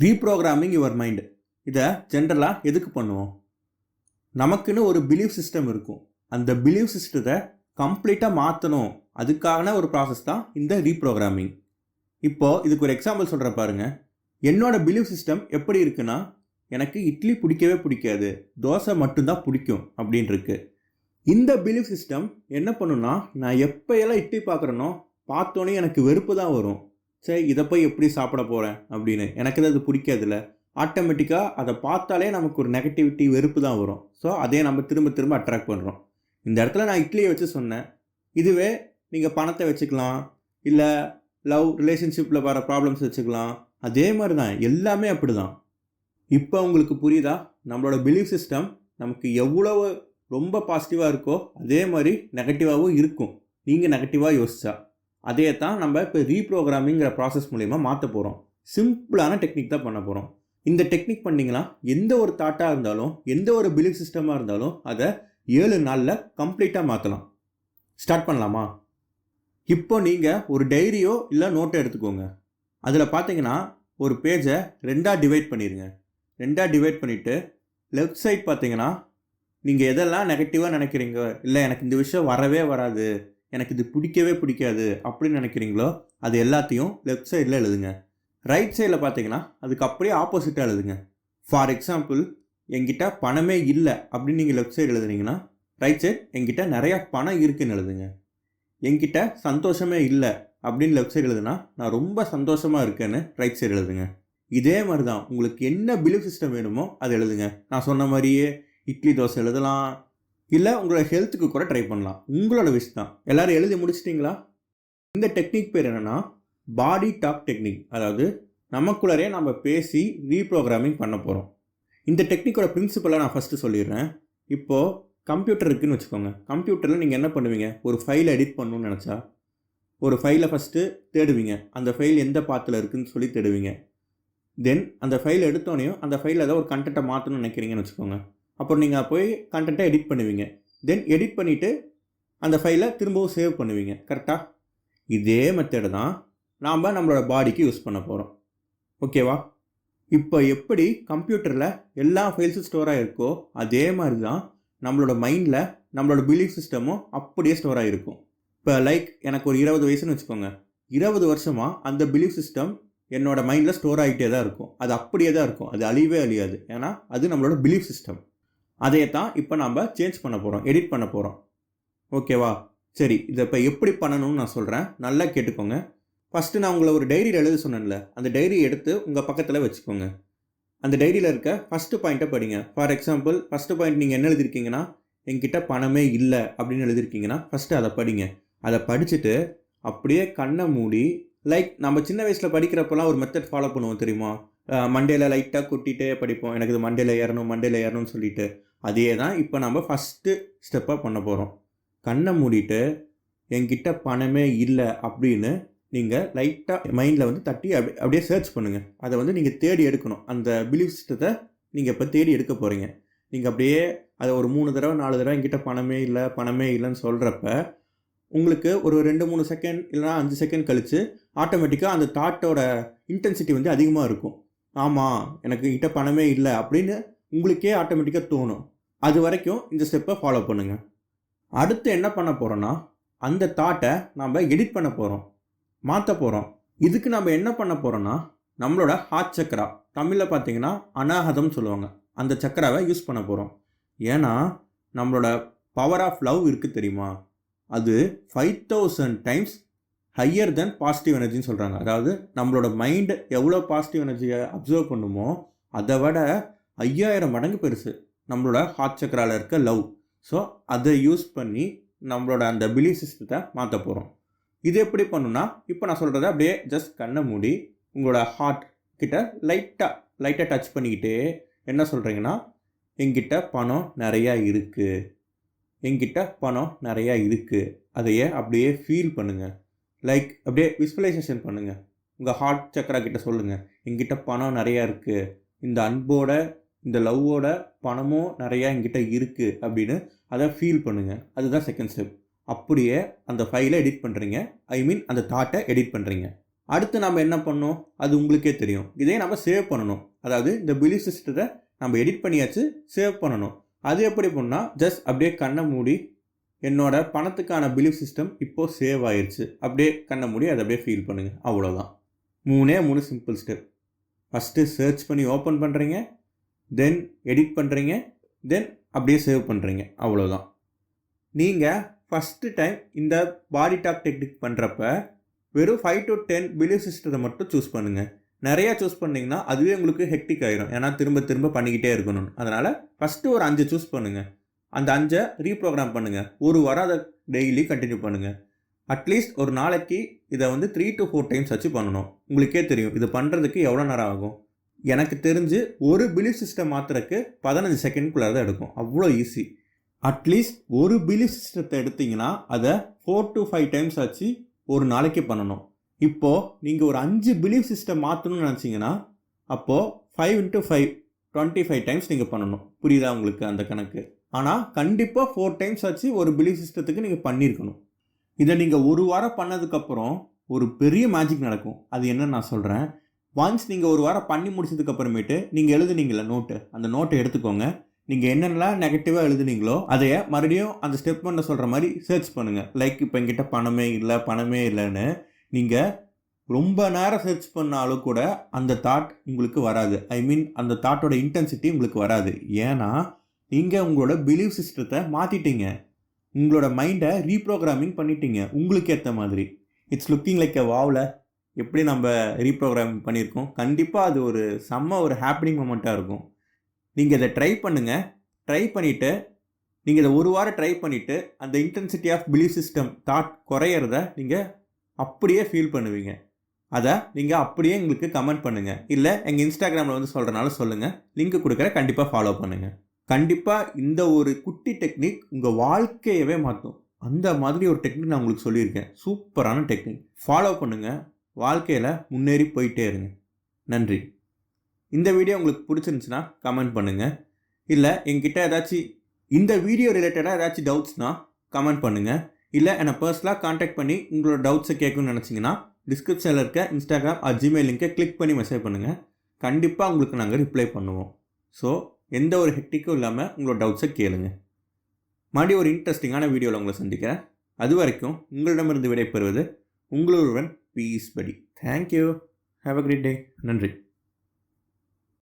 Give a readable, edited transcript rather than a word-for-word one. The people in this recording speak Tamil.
Reprogramming your mind. இதை ஜென்ரலாக எதுக்கு பண்ணுவோம்? நமக்குன்னு ஒரு பிலீஃப் சிஸ்டம் இருக்கும். அந்த பிலீஃப் சிஸ்டத்தை கம்ப்ளீட்டாக மாற்றணும், அதுக்கான ஒரு ப்ராசஸ் தான் இந்த ரீப்ரோக்ராமிங். இப்போது இதுக்கு ஒரு எக்ஸாம்பிள் சொல்கிற பாருங்க. என்னோட பிலீஃப் சிஸ்டம் எப்படி இருக்குன்னா, எனக்கு இட்லி பிடிக்கவே பிடிக்காது, தோசை மட்டும்தான் பிடிக்கும் அப்படின்னு இருக்கு. இந்த பிலீஃப் சிஸ்டம் என்ன பண்ணுன்னா, நான் எப்போயெல்லாம் இட்லி பார்க்குறேனோ பார்த்தோன்னே எனக்கு வெறுப்பு தான் வரும். சரி, இதை போய் எப்படி சாப்பிட போகிறேன் அப்படின்னு, எனக்கு அது பிடிக்காதுல்ல. ஆட்டோமேட்டிக்காக அதை பார்த்தாலே நமக்கு ஒரு நெகட்டிவிட்டி, வெறுப்பு தான் வரும். ஸோ அதே நம்ம திரும்ப திரும்ப அட்ராக்ட் பண்ணுறோம். இந்த இடத்துல நான் இட்லியை வச்சு சொன்னேன். இதுவே நீங்கள் பணத்தை வச்சுக்கலாம், இல்லை லவ் ரிலேஷன்ஷிப்பில் வர ப்ராப்ளம்ஸ் வச்சுக்கலாம். அதே மாதிரி தான் எல்லாமே அப்படி தான். இப்போ உங்களுக்கு புரியுதா? நம்மளோட பிலீஃப் சிஸ்டம் நமக்கு எவ்வளவு ரொம்ப பாசிட்டிவாக இருக்கோ அதே மாதிரி நெகட்டிவாகவும் இருக்கும், நீங்கள் நெகட்டிவாக யோசிச்சா. அதே தான் நம்ம இப்போ ரீப்ரோக்ராமிங்கிற ப்ராசஸ் மூலயமா மாற்ற போகிறோம். சிம்பிளான டெக்னிக் தான் பண்ண போகிறோம். இந்த டெக்னிக் பண்ணிங்கன்னா எந்த ஒரு தாட்டாக இருந்தாலும், எந்த ஒரு பிலீஃப் சிஸ்டமாக இருந்தாலும் அதை 7 நாளில் கம்ப்ளீட்டாக மாற்றலாம். ஸ்டார்ட் பண்ணலாமா? இப்போ நீங்கள் ஒரு டைரியோ இல்லை நோட்டை எடுத்துக்கோங்க. அதில் பார்த்தீங்கன்னா ஒரு பேஜை 2ஆக டிவைட் பண்ணிடுங்க. 2ஆக டிவைட் பண்ணிவிட்டு லெஃப்ட் சைட் பார்த்தீங்கன்னா நீங்கள் எதெல்லாம் நெகட்டிவாக நினைக்கிறீங்க, இல்லை எனக்கு இந்த விஷயம் வரவே வராது, எனக்கு இது பிடிக்கவே பிடிக்காது அப்படின்னு நினைக்கிறீங்களோ அது எல்லாத்தையும் லெஃப்ட் சைடில் எழுதுங்க. ரைட் சைடில் பார்த்தீங்கன்னா அதுக்கு அப்படியே ஆப்போசிட்டாக எழுதுங்க. ஃபார் எக்ஸாம்பிள், என்கிட்ட பணமே இல்லை அப்படின்னு நீங்கள் லெஃப்ட் சைடு எழுதுனீங்கன்னா, ரைட் சைட் என்கிட்ட நிறையா பணம் இருக்குதுன்னு எழுதுங்க. என்கிட்ட சந்தோஷமே இல்லை அப்படின்னு லெஃப்ட் சைடு எழுதுனா, நான் ரொம்ப சந்தோஷமாக இருக்கேன்னு ரைட் சைடு எழுதுங்க. இதே மாதிரி தான் உங்களுக்கு என்ன பிலீஃப் சிஸ்டம் வேணுமோ அதை எழுதுங்க. நான் சொன்ன மாதிரியே இட்லி தோசை எழுதலாம், இல்லை உங்களோட ஹெல்த்துக்கு கூட ட்ரை பண்ணலாம். உங்களோட விஷ் தான். எல்லோரும் எழுதி முடிச்சிட்டிங்களா? இந்த டெக்னிக் பேர் என்னென்னா பாடி டாக் டெக்னிக். அதாவது நமக்குள்ளரே நம்ம பேசி ரீப்ரோக்ராமிங் பண்ண போகிறோம். இந்த டெக்னிக்கோட பிரின்சிபலாக நான் ஃபஸ்ட்டு சொல்லிடுறேன். இப்போது கம்ப்யூட்டர் இருக்குதுன்னு வச்சுக்கோங்க. கம்ப்யூட்டரில் நீங்கள் என்ன பண்ணுவீங்க? ஒரு ஃபைலை எடிட் பண்ணணும்னு நினச்சா ஒரு ஃபைலை ஃபஸ்ட்டு தேடுவீங்க. அந்த ஃபைல் எந்த பாத்தில் இருக்குதுன்னு சொல்லி தேடுவீங்க. தென் அந்த ஃபைல் எடுத்தோடனையும் அந்த ஃபைலில் ஏதாவது ஒரு கண்டென்ட்டை மாற்றணும்னு நினைக்கிறீங்கன்னு வச்சுக்கோங்க. அப்புறம் நீங்கள் போய் கண்டென்ட்டை எடிட் பண்ணுவீங்க. தென் எடிட் பண்ணிவிட்டு அந்த ஃபைலை திரும்பவும் சேவ் பண்ணுவீங்க. கரெக்டாக? இதே மெத்தடு தான் நாம் நம்மளோட பாடிக்கு யூஸ் பண்ண போகிறோம். ஓகேவா? இப்போ எப்படி கம்ப்யூட்டரில் எல்லா ஃபைல்ஸும் ஸ்டோர் ஆகிருக்கோ அதே மாதிரி தான் நம்மளோட மைண்டில் நம்மளோட பிலீஃப் சிஸ்டமும் அப்படியே ஸ்டோர் ஆகிருக்கும். இப்போ லைக் எனக்கு ஒரு 20 வயசுன்னு வச்சுக்கோங்க. 20 வருஷமாக அந்த பிலீஃப் சிஸ்டம் என்னோடய மைண்டில் ஸ்டோர் ஆகிட்டே தான் இருக்கும். அது அப்படியே தான் இருக்கும், அது அழியவே அழியாது. ஏன்னா அது நம்மளோட பிலீஃப் சிஸ்டம். அதே தான் இப்போ நம்ம சேஞ்ச் பண்ண போகிறோம், எடிட் பண்ண போகிறோம். ஓகேவா? சரி, இதை இப்போ எப்படி பண்ணணும்னு நான் சொல்கிறேன், நல்லா கேட்டுக்கோங்க. ஃபஸ்ட்டு நான் உங்களை ஒரு டைரியில் எழுத சொன்னேன்ல, அந்த டைரியை எடுத்து உங்கள் பக்கத்தில் வச்சுக்கோங்க. அந்த டைரியில் இருக்க ஃபஸ்ட்டு பாயிண்ட்டை படிங்க. ஃபார் எக்ஸாம்பிள், ஃபஸ்ட்டு பாயிண்ட் நீங்கள் என்ன எழுதிருக்கீங்கன்னா, என்கிட்ட பணமே இல்லை அப்படின்னு எழுதிருக்கீங்கன்னா ஃபஸ்ட்டு அதை படிங்க. அதை படிச்சுட்டு அப்படியே கண்ணை மூடி, லைக் நம்ம சின்ன வயசில் படிக்கிறப்பெல்லாம் ஒரு மெத்தட் ஃபாலோ பண்ணுவோம் தெரியுமா? மண்டேல லைட்டாக கொட்டிகிட்டே படிப்போம், எனக்கு இது மண்டேல ஏறணும்னு சொல்லிட்டு. அதே தான் இப்போ நம்ம ஃபஸ்ட்டு ஸ்டெப்பாக பண்ண போகிறோம். கண்ணை மூடிட்டு என்கிட்ட பணமே இல்லை அப்படின்னு நீங்கள் லைட்டாக மைண்டில் வந்து தட்டி அப்படியே சர்ச் பண்ணுங்கள். அதை வந்து நீங்கள் தேடி எடுக்கணும். அந்த பிலீஃப் சிஸ்டத்தை நீங்கள் இப்போ தேடி எடுக்க போகிறீங்க. நீங்கள் அப்படியே அதை ஒரு 3 தடவை 4 தடவை என்கிட்ட பணமே இல்லைன்னு சொல்கிறப்ப உங்களுக்கு ஒரு 2-3 செகண்ட் இல்லைனா 5 செகண்ட் கழித்து ஆட்டோமேட்டிக்காக அந்த தாட்டோட இன்டென்சிட்டி வந்து அதிகமாக இருக்கும். ஆமாம், எனக்கு கிட்ட பணமே இல்லை அப்படின்னு உங்களுக்கே ஆட்டோமேட்டிக்காக தோணும். அது வரைக்கும் இந்த ஸ்டெப்பை ஃபாலோ பண்ணுங்கள். அடுத்து என்ன பண்ண போகிறோன்னா, அந்த தாட்டை நம்ம எடிட் பண்ண போகிறோம், மாற்ற போகிறோம். இதுக்கு நம்ம என்ன பண்ண போகிறோன்னா, நம்மளோட ஹார்ட் சக்கரா, தமிழில் பார்த்தீங்கன்னா அநாகதம் சொல்லுவாங்க, அந்த சக்கராவை யூஸ் பண்ண போகிறோம். ஏன்னா நம்மளோட பவர் ஆஃப் லவ் இருக்குது தெரியுமா? அது 5000 டைம்ஸ் ஹையர் தென் பாசிட்டிவ் எனர்ஜின்னு சொல்கிறாங்க. அதாவது நம்மளோட மைண்டு எவ்வளோ பாசிட்டிவ் எனர்ஜியை அப்சர்வ் பண்ணுமோ அதை விட 5000 மடங்கு பெருசு நம்மளோட ஹார்ட் சக்கராவில் இருக்க லவ். ஸோ அதை யூஸ் பண்ணி நம்மளோட அந்த பிலீஃப் சிஸ்டத்தை மாற்ற போகிறோம். இது எப்படி பண்ணுன்னா, இப்போ நான் சொல்கிறத அப்படியே ஜஸ்ட் கண்ணை மூடி உங்களோட ஹார்ட் கிட்ட லைட்டாக டச் பண்ணிக்கிட்டே என்ன சொல்கிறீங்கன்னா, என்கிட்ட பணம் நிறையா இருக்குது, அதையே அப்படியே ஃபீல் பண்ணுங்கள். லைக் அப்படியே விஸ்வலைசேஷன் பண்ணுங்கள். உங்கள் ஹார்ட் சக்கரா கிட்ட சொல்லுங்கள், என்கிட்ட பணம் நிறையா இருக்குது, இந்த அன்போட இந்த லவ்வோட பணமும் நிறையா என்கிட்ட இருக்குது அப்படின்னு அதை ஃபீல் பண்ணுங்கள். அதுதான் செகண்ட் ஸ்டெப். அப்படியே அந்த ஃபைலை எடிட் பண்ணுறீங்க, அந்த தாட்டை எடிட் பண்ணுறீங்க. அடுத்து நம்ம என்ன பண்ணோம் அது உங்களுக்கே தெரியும். இதே நம்ம சேவ் பண்ணணும். அதாவது இந்த பிலீஃப் சிஸ்டத்தை நம்ம எடிட் பண்ணியாச்சு, சேவ் பண்ணணும். அது எப்படி பண்ணால் ஜஸ்ட் அப்படியே கண்ணை மூடி என்னோட பணத்துக்கான பிலீஃப் சிஸ்டம் இப்போது சேவ் ஆயிடுச்சு அப்படியே கண்ணை மூடி அதை அப்படியே ஃபீல் பண்ணுங்கள். அவ்வளோதான். 3 சிம்பிள் ஸ்டெப். ஃபஸ்ட்டு சர்ச் பண்ணி ஓப்பன் பண்ணுறீங்க, தென் எடிட் பண்ணுறீங்க, தென் அப்படியே சேவ் பண்ணுறீங்க. அவ்வளோதான். நீங்கள் ஃபஸ்ட்டு டைம் இந்த பாடி டாக் டெக்னிக் பண்ணுறப்ப வெறும் 5 to 10 பிலீஃப் சிஸ்டத்தை மட்டும் சூஸ் பண்ணுங்கள். நிறையா சூஸ் பண்ணிங்கன்னா அதுவே உங்களுக்கு ஹெக்டிக் ஆகிரும். ஏன்னா திரும்ப திரும்ப பண்ணிக்கிட்டே இருக்கணும்னு. அதனால் ஃபஸ்ட்டு ஒரு 5 சூஸ் பண்ணுங்கள். அந்த 5 ரீப்ரோக்ராம் பண்ணுங்கள். ஒரு வாரம் அதை டெய்லி கண்டினியூ பண்ணுங்கள். அட்லீஸ்ட் ஒரு நாளைக்கு இதை 3 to 4 டைம்ஸ் வச்சு பண்ணணும். உங்களுக்கே தெரியும் இது பண்ணுறதுக்கு எவ்வளோ நேரம் ஆகும். எனக்கு தெரிஞ்சு ஒரு பிலீஃப் சிஸ்டம் மாற்றுறதுக்கு 15 செகண்ட்குள்ளே தான் எடுக்கும். அவ்வளோ ஈஸி. அட்லீஸ்ட் ஒரு பிலீஃப் சிஸ்டத்தை எடுத்திங்கன்னா அதை 4 to 5 டைம்ஸ் ஆச்சு ஒரு நாளைக்கு பண்ணணும். இப்போது நீங்கள் ஒரு 5 பிலீஃப் சிஸ்டம் மாற்றணும்னு நினச்சிங்கன்னா அப்போது 5 into 5 25 டைம்ஸ் நீங்கள் பண்ணணும். புரியுதா உங்களுக்கு அந்த கணக்கு? ஆனால் கண்டிப்பாக 4 டைம்ஸ் ஆச்சு ஒரு பிலீஃப் சிஸ்டத்துக்கு நீங்கள் பண்ணியிருக்கணும். இதை நீங்கள் ஒரு வாரம் பண்ணதுக்கப்புறம் ஒரு பெரிய மேஜிக் நடக்கும். அது என்னன்னு நான் சொல்கிறேன். ஒன்ஸ் நீங்கள் ஒரு வாரம் பண்ணி முடிச்சதுக்கப்புறமேட்டு நீங்கள் எழுதுனீங்களா நோட்டு, அந்த நோட்டை எடுத்துக்கோங்க. நீங்கள் என்னென்னலாம் நெகட்டிவாக எழுதுனீங்களோ அதையே மறுபடியும் அந்த ஸ்டெப் பண்ண சொல்கிற மாதிரி சர்ச் பண்ணுங்கள். லைக் இப்போ என்கிட்ட பணமே இல்லைன்னு நீங்கள் ரொம்ப நேரம் சர்ச் பண்ணாலும் கூட அந்த தாட் உங்களுக்கு வராது. ஐ மீன் அந்த தாட்டோட இன்டென்சிட்டி உங்களுக்கு வராது. ஏன்னா நீங்கள் உங்களோட பிலீஃப் சிஸ்டத்தை மாற்றிட்டீங்க. உங்களோட மைண்டை ரீப்ரோக்ராமிங் பண்ணிட்டீங்க உங்களுக்கு ஏற்ற மாதிரி. இட்ஸ் லுக்கிங் லைக் எ வாவில் எப்படி நம்ம ரீப்ரோக்ராமிங் பண்ணியிருக்கோம். கண்டிப்பாக அது ஒரு ஹாப்பினிங் மொமெண்ட்டாக இருக்கும். நீங்கள் இதை ட்ரை பண்ணுங்கள். ட்ரை பண்ணிவிட்டு நீங்கள் இதை ஒரு வாரம் ட்ரை பண்ணிவிட்டு அந்த intensity of belief system thought குறையிறத நீங்கள் அப்படியே ஃபீல் பண்ணுவீங்க. அதை நீங்கள் அப்படியே எங்களுக்கு கமெண்ட் பண்ணுங்கள். இல்லை எங்கள் இன்ஸ்டாகிராமில் சொல்கிறனால சொல்லுங்கள். லிங்க் கொடுக்குற கண்டிப்பாக ஃபாலோ பண்ணுங்கள். கண்டிப்பாக இந்த ஒரு குட்டி டெக்னிக் உங்கள் வாழ்க்கையவே மாற்றும். அந்த மாதிரி ஒரு டெக்னிக் நான் உங்களுக்கு சொல்லியிருக்கேன். சூப்பரான டெக்னிக். ஃபாலோ பண்ணுங்கள். வாழ்க்கையில் முன்னேறி போயிட்டே இருங்க. நன்றி. இந்த வீடியோ உங்களுக்கு பிடிச்சிருந்துச்சுன்னா கமெண்ட் பண்ணுங்கள். இல்லை என்கிட்ட ஏதாச்சும் இந்த வீடியோ ரிலேட்டடாக ஏதாச்சும் டவுட்ஸ்னால் கமெண்ட் பண்ணுங்கள். இல்லை என்னை பர்சனலாக காண்டாக்ட் பண்ணி உங்களோட டவுட்ஸை கேட்கணும்னு நினச்சிங்கன்னா டிஸ்கிரிப்ஷனில் இருக்க இன்ஸ்டாகிராம் ஜிமெயில் லிங்கை கிளிக் பண்ணி மெசேஜ் பண்ணுங்கள். கண்டிப்பாக உங்களுக்கு நாங்கள் ரிப்ளை பண்ணுவோம். ஸோ எந்த ஒரு ஹெக்டிக்கும் இல்லாமல் உங்களோட டவுட்ஸை கேளுங்க. மறுபடியும் ஒரு இன்ட்ரெஸ்டிங்கான வீடியோவில் உங்களை சந்திக்கிறேன். அது வரைக்கும் உங்களிடமிருந்து விடைபெறுவது உங்களொருவன் பீஸ் படி. Thank you. Have a great day. நன்றி.